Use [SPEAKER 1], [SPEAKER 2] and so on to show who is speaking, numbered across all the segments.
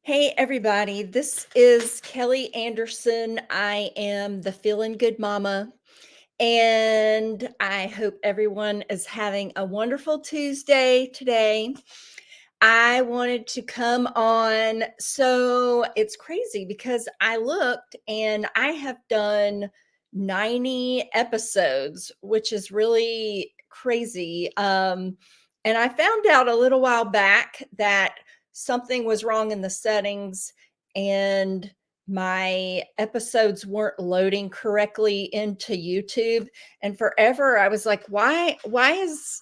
[SPEAKER 1] Hey, everybody. This is Kelly Anderson. I am the Feelin Good Mama, and I hope everyone is having a wonderful Tuesday today. I wanted to come on. So it's crazy because I looked and I have done 90 episodes, which is really crazy. And I found out a little while back that something was wrong in the settings and my episodes weren't loading correctly into YouTube. And forever I was like, why is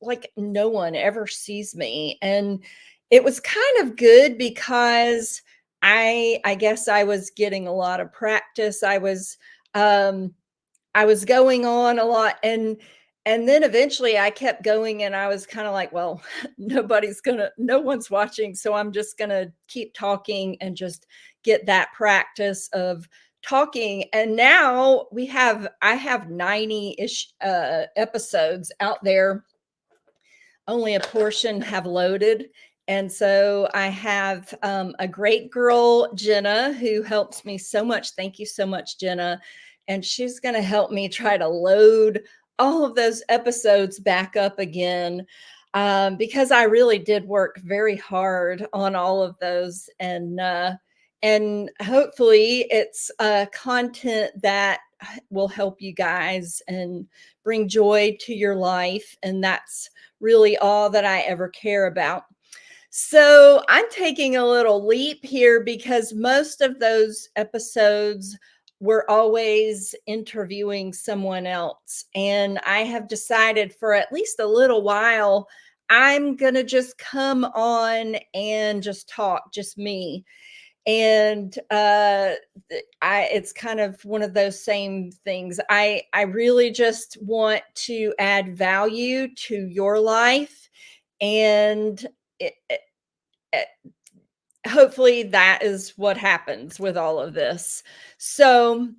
[SPEAKER 1] like no one ever sees me? And it was kind of good because I guess I was getting a lot of practice. Um I was going on a lot, and then eventually I kept going and I was kind of like, well, no one's watching, so I'm just going to keep talking and just get that practice of talking. And now I have 90-ish episodes out there. Only a portion have loaded. And so I have a great girl, Jenna, who helps me so much. Thank you so much, Jenna. And she's going to help me try to load all of those episodes back up again, because I really did work very hard on all of those. And hopefully it's content that will help you guys and bring joy to your life. And that's really all that I ever care about. So I'm taking a little leap here because most of those episodes were always interviewing someone else. And I have decided for at least a little while, I'm going to just come on and just talk, just me. And it's kind of one of those same things. I really just want to add value to your life, and it, hopefully that is what happens with all of this. So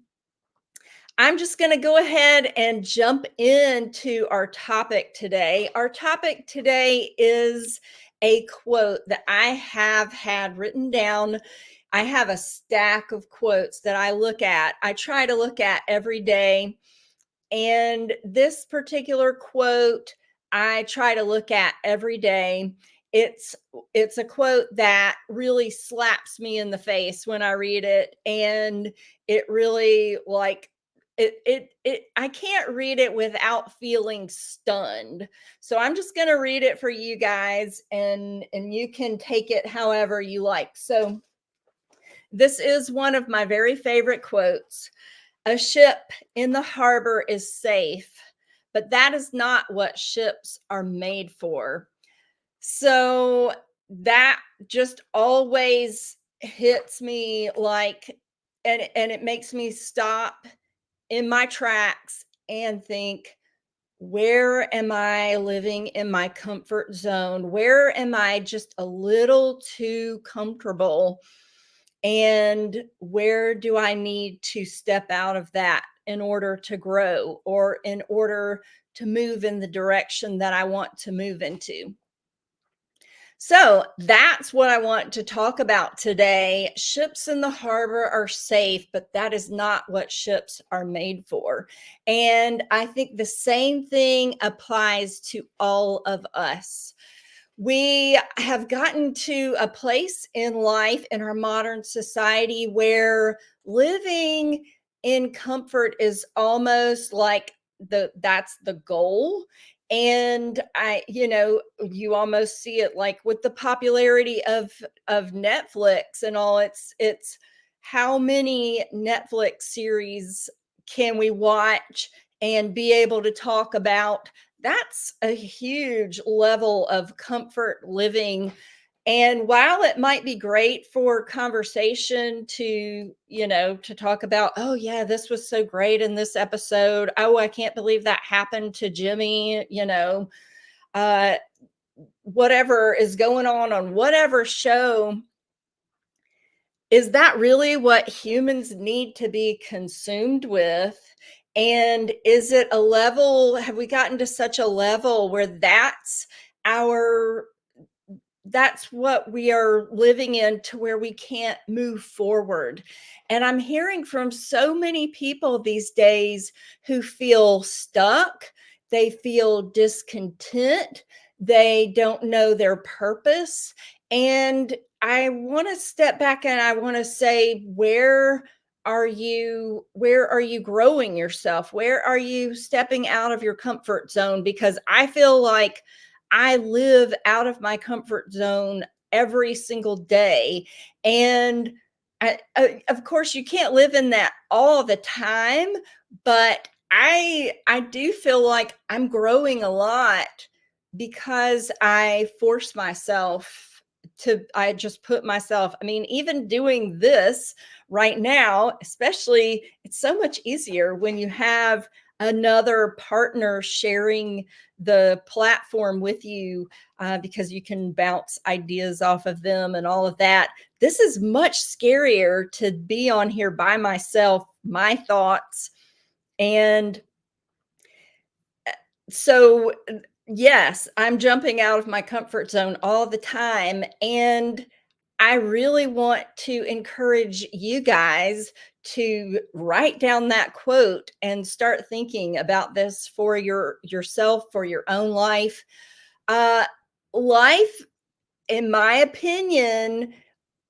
[SPEAKER 1] I'm just going to go ahead and jump into our topic today. Our topic today is a quote that I have had written down. I have a stack of quotes that I try to look at every day. And this particular quote I try to look at every day. It's it's a quote that really slaps me in the face when I read it, and it really like it I can't read it without feeling stunned. So I'm just going to read it for you guys, and you can take it however you like. So this is one of my very favorite quotes. A ship in the harbor is safe, but that is not what ships are made for. So that just always hits me like, and it makes me stop in my tracks and think, where am I living in my comfort zone? Where am I just a little too comfortable? And where do I need to step out of that in order to grow or in order to move in the direction that I want to move into? So that's what I want to talk about today. Ships in the harbor are safe, but that is not what ships are made for. And I think the same thing applies to all of us. We have gotten to a place in life in our modern society where living in comfort is almost like that's the goal. And you almost see it like with the popularity of Netflix and all. It's how many Netflix series can we watch and be able to talk about? That's a huge level of comfort living. And while it might be great for conversation to talk about, oh, yeah, this was so great in this episode. Oh, I can't believe that happened to Jimmy, uh, whatever is going on whatever show. Is that really what humans need to be consumed with? And is it a level, have we gotten to such a level where that's our that's what we are living in, to where we can't move forward. And I'm hearing from so many people these days who feel stuck, they feel discontent, they don't know their purpose. And I want to step back and I want to say, where are you growing yourself? Where are you stepping out of your comfort zone? Because I feel like I live out of my comfort zone every single day. And of course, you can't live in that all the time, but I do feel like I'm growing a lot because I force myself I just put myself, I mean, even doing this right now, especially, it's so much easier when you have another partner sharing the platform with you, because you can bounce ideas off of them and all of that. This is much scarier to be on here by myself, my thoughts. And so, yes, I'm jumping out of my comfort zone all the time. And I really want to encourage you guys to write down that quote and start thinking about this for yourself, for your own life. Uh, Life, in my opinion,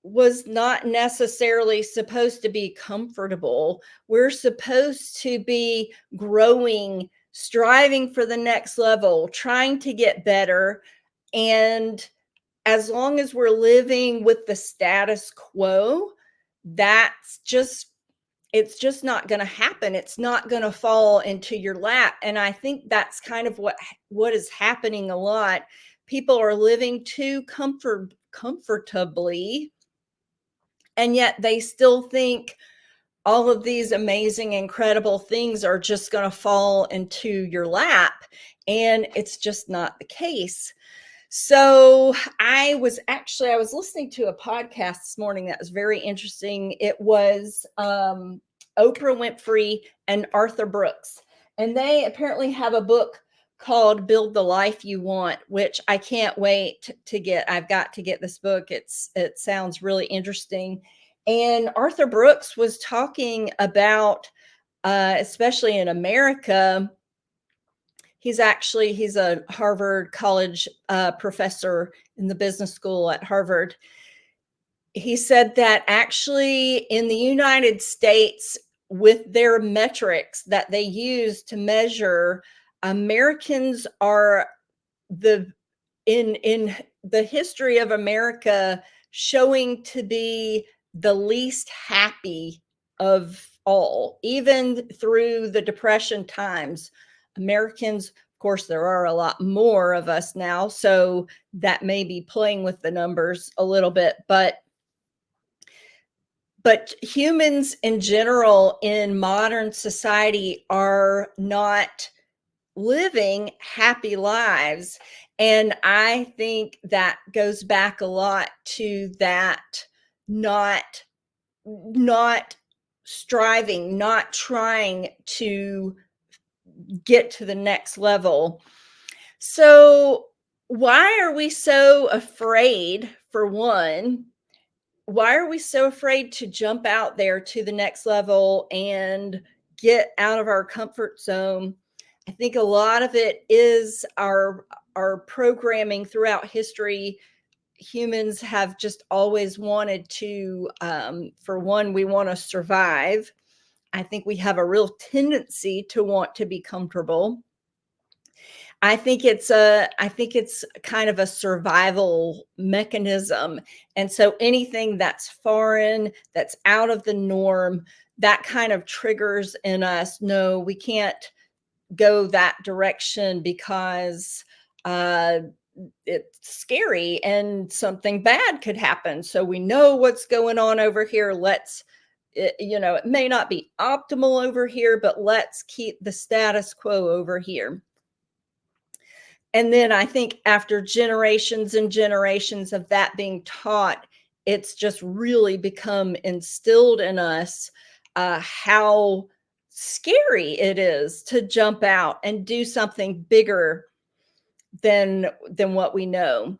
[SPEAKER 1] was not necessarily supposed to be comfortable. We're supposed to be growing, striving for the next level, trying to get better. And as long as we're living with the status quo, that's just it's just not going to happen. It's not going to fall into your lap. And I think that's kind of what is happening a lot. People are living too comfortably, and yet they still think all of these amazing, incredible things are just going to fall into your lap. And it's just not the case. So I was listening to a podcast this morning that was very interesting. It was Oprah Winfrey and Arthur Brooks, and they apparently have a book called Build the Life You Want, which I can't wait to get. I've got to get this book. It sounds really interesting. And Arthur Brooks was talking about, especially in America, he's a Harvard College professor in the business school at Harvard. He said that actually in the United States, with their metrics that they use to measure, Americans are the in the history of America showing to be the least happy of all. Even through the Depression times, Americans, of course, there are a lot more of us now, so that may be playing with the numbers a little bit, but humans in general in modern society are not living happy lives. And I think that goes back a lot to that, not not striving, not trying to get to the next level. So why are we so afraid, for one? Why are we so afraid to jump out there to the next level and get out of our comfort zone? I think a lot of it is our programming throughout history. Humans have just always wanted to, for one, we want to survive. I think we have a real tendency to want to be comfortable. I think it's kind of a survival mechanism. And so anything that's foreign, that's out of the norm, that kind of triggers in us, no, we can't go that direction because uh, it's scary and something bad could happen. So we know what's going on over here. It may not be optimal over here, but let's keep the status quo over here. And then I think after generations and generations of that being taught, it's just really become instilled in us how scary it is to jump out and do something bigger than what we know.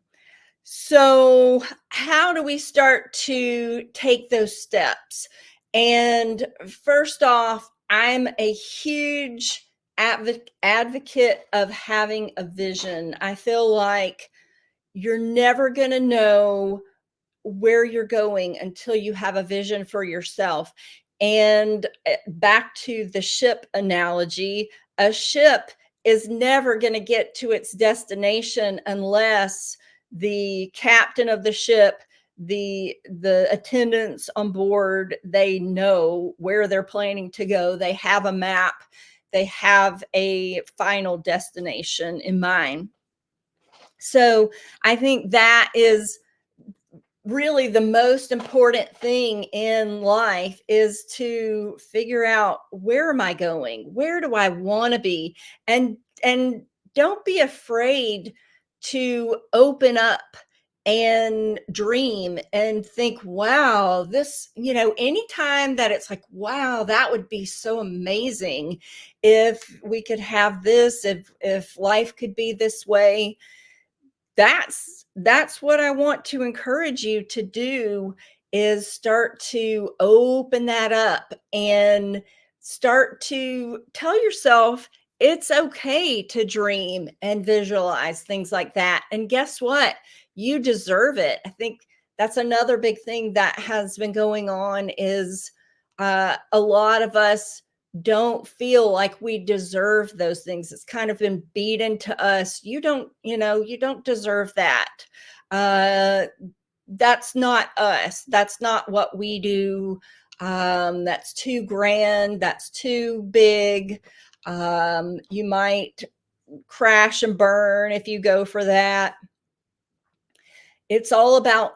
[SPEAKER 1] So, how do we start to take those steps? And first off, I'm a huge advocate of having a vision. I feel like you're never going to know where you're going until you have a vision for yourself. And back to the ship analogy, a ship is never going to get to its destination unless the captain of the ship, the attendants on board, they know where they're planning to go. They have a map, they have a final destination in mind. So I think that is really the most important thing in life, is to figure out, where am I going? Where do I want to be? And don't be afraid to open up and dream and think, wow, this, anytime that it's like, wow, that would be so amazing if we could have this, if life could be this way. That's what I want to encourage you to do, is start to open that up and start to tell yourself it's okay to dream and visualize things like that. And guess what? You deserve it. I think that's another big thing that has been going on, is a lot of us don't feel like we deserve those things. It's kind of been beat into us. You don't deserve that. Uh, that's not us. That's not what we do. That's too grand. That's too big. You might crash and burn if you go for that. It's all about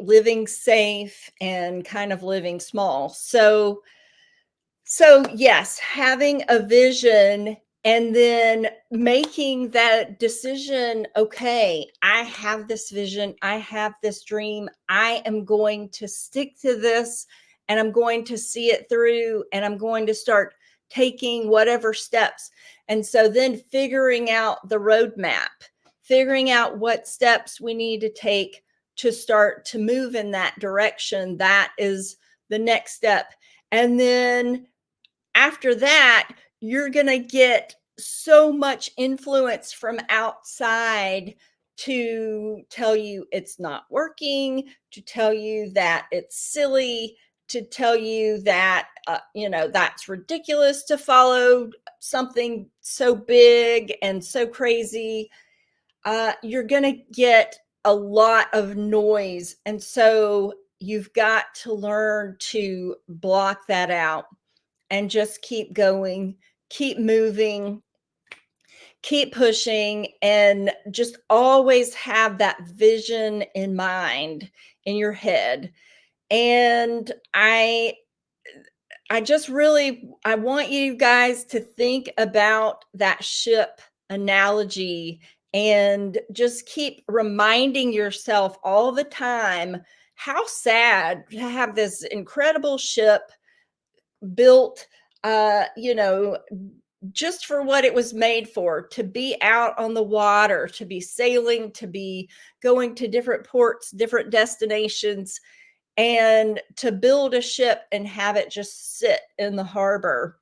[SPEAKER 1] living safe and kind of living small. So, yes, having a vision and then making that decision, okay, I have this vision, I have this dream, I am going to stick to this, and I'm going to see it through, and I'm going to start taking whatever steps. And so then figuring out the roadmap, figuring out what steps we need to take to start to move in that direction. That is the next step. And then after that, you're going to get so much influence from outside to tell you it's not working, to tell you that it's silly, to tell you that, that's ridiculous to follow something so big and so crazy. You're going to get a lot of noise. And so you've got to learn to block that out and just keep going, keep moving, keep pushing, and just always have that vision in mind, in your head. And I just really, I want you guys to think about that ship analogy and just keep reminding yourself all the time how sad to have this incredible ship built, just for what it was made for, to be out on the water, to be sailing, to be going to different ports, different destinations, and to build a ship and have it just sit in the harbor.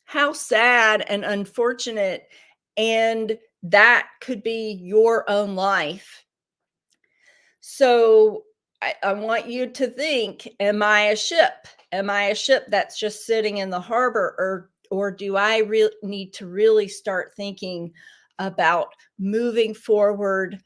[SPEAKER 1] How sad and unfortunate. And that could be your own life. So I want you to think, am I a ship? Am I a ship that's just sitting in the harbor, or do I need to really start thinking about moving forward,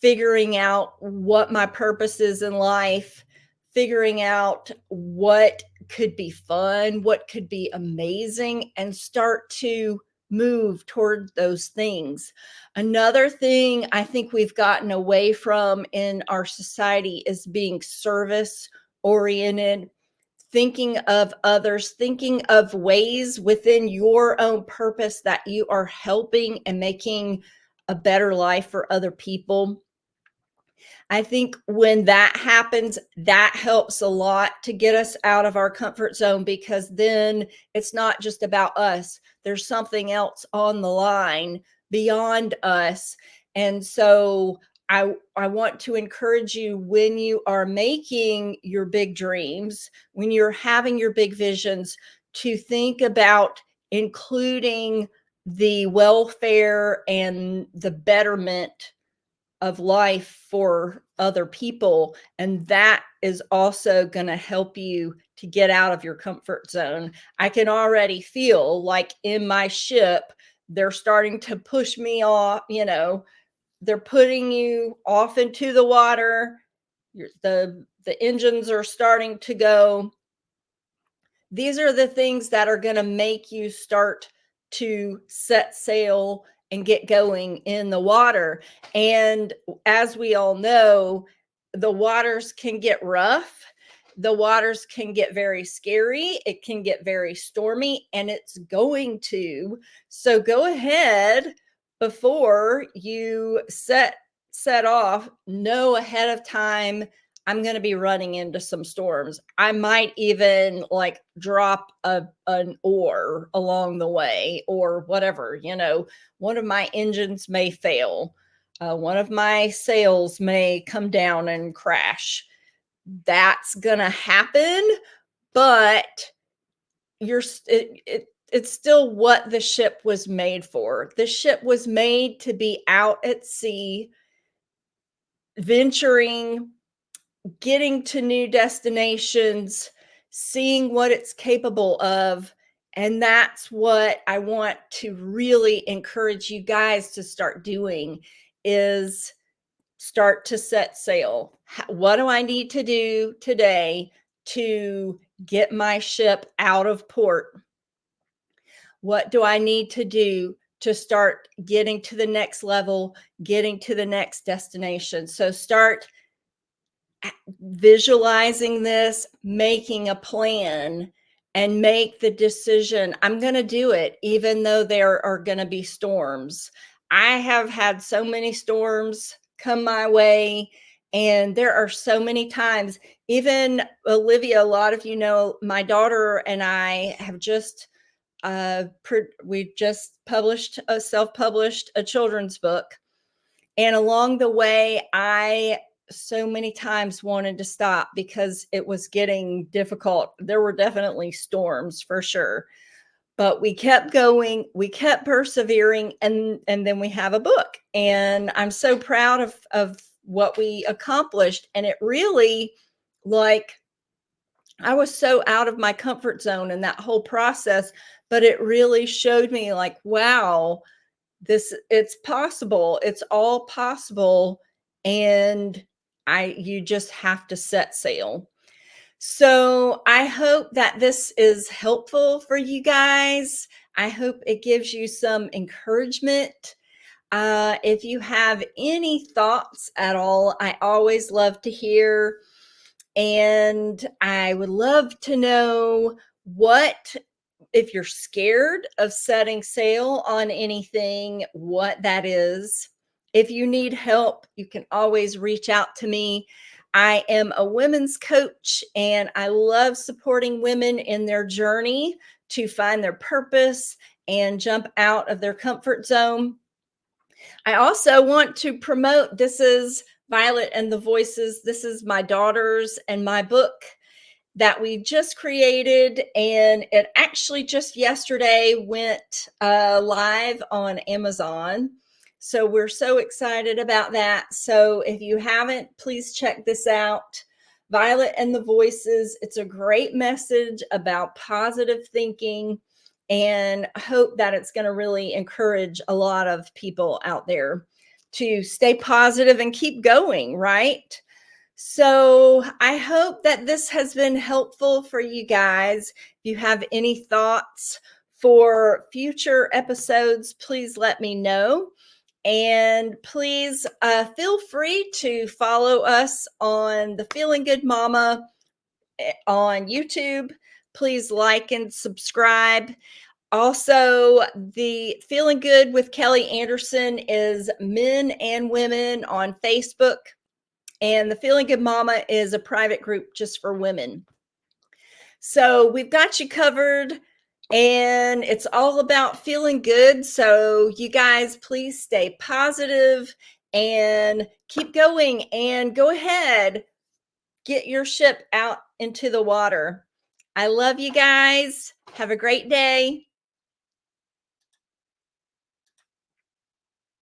[SPEAKER 1] figuring out what my purpose is in life, figuring out what could be fun, what could be amazing, and start to move toward those things. Another thing I think we've gotten away from in our society is being service oriented, thinking of others, thinking of ways within your own purpose that you are helping and making a better life for other people. I think when that happens, that helps a lot to get us out of our comfort zone, because then it's not just about us. There's something else on the line beyond us. And so I want to encourage you, when you are making your big dreams, when you're having your big visions, to think about including the welfare and the betterment of life for other people. And that is also going to help you to get out of your comfort zone. I can already feel like in my ship, they're starting to push me off, they're putting you off into the water. The engines are starting to go. These are the things that are going to make you start to set sail and get going in the water. And as we all know, the waters can get rough. The waters can get very scary. It can get very stormy, and it's going to. So go ahead, before you set off, know ahead of time, I'm going to be running into some storms. I might even like drop an oar along the way or whatever, one of my engines may fail. One of my sails may come down and crash. That's going to happen, but it's still what the ship was made for. The ship was made to be out at sea, venturing, getting to new destinations, seeing what it's capable of. And that's what I want to really encourage you guys to start doing, is start to set sail. What do I need to do today to get my ship out of port? What do I need to do to start getting to the next level, getting to the next destination? So start visualizing this, making a plan, and make the decision. I'm going to do it, even though there are going to be storms. I have had so many storms come my way, and there are so many times, even Olivia, a lot of you know, my daughter and I have just we just published a self-published a children's book, and along the way I so many times wanted to stop because it was getting difficult. There were definitely storms for sure, but we kept going, we kept persevering, and then we have a book, and I'm so proud of what we accomplished. And it really, like, I was so out of my comfort zone in that whole process, but it really showed me, like, wow, it's possible. It's all possible. And you just have to set sail. So I hope that this is helpful for you guys. I hope it gives you some encouragement. If you have any thoughts at all, I always love to hear. And I would love to know if you're scared of setting sail on anything, what that is. If you need help, you can always reach out to me. I am a women's coach, and I love supporting women in their journey to find their purpose and jump out of their comfort zone. I also want to promote, this is Violet and the Voices. This is my daughter's and my book that we just created, and it actually just yesterday went live on Amazon. So we're so excited about that. So if you haven't, please check this out. Violet and the Voices. It's a great message about positive thinking, and I hope that it's going to really encourage a lot of people out there to stay positive and keep going, right? So I hope that this has been helpful for you guys. If you have any thoughts for future episodes, please let me know. And please feel free to follow us on the Feeling Good Mama on YouTube. Please like and subscribe. Also, the Feeling Good with Kelly Anderson is men and women on Facebook. And the Feeling Good Mama is a private group just for women. So we've got you covered, and it's all about feeling good. So you guys, please stay positive and keep going, and go ahead, get your ship out into the water. I love you guys. Have a great day.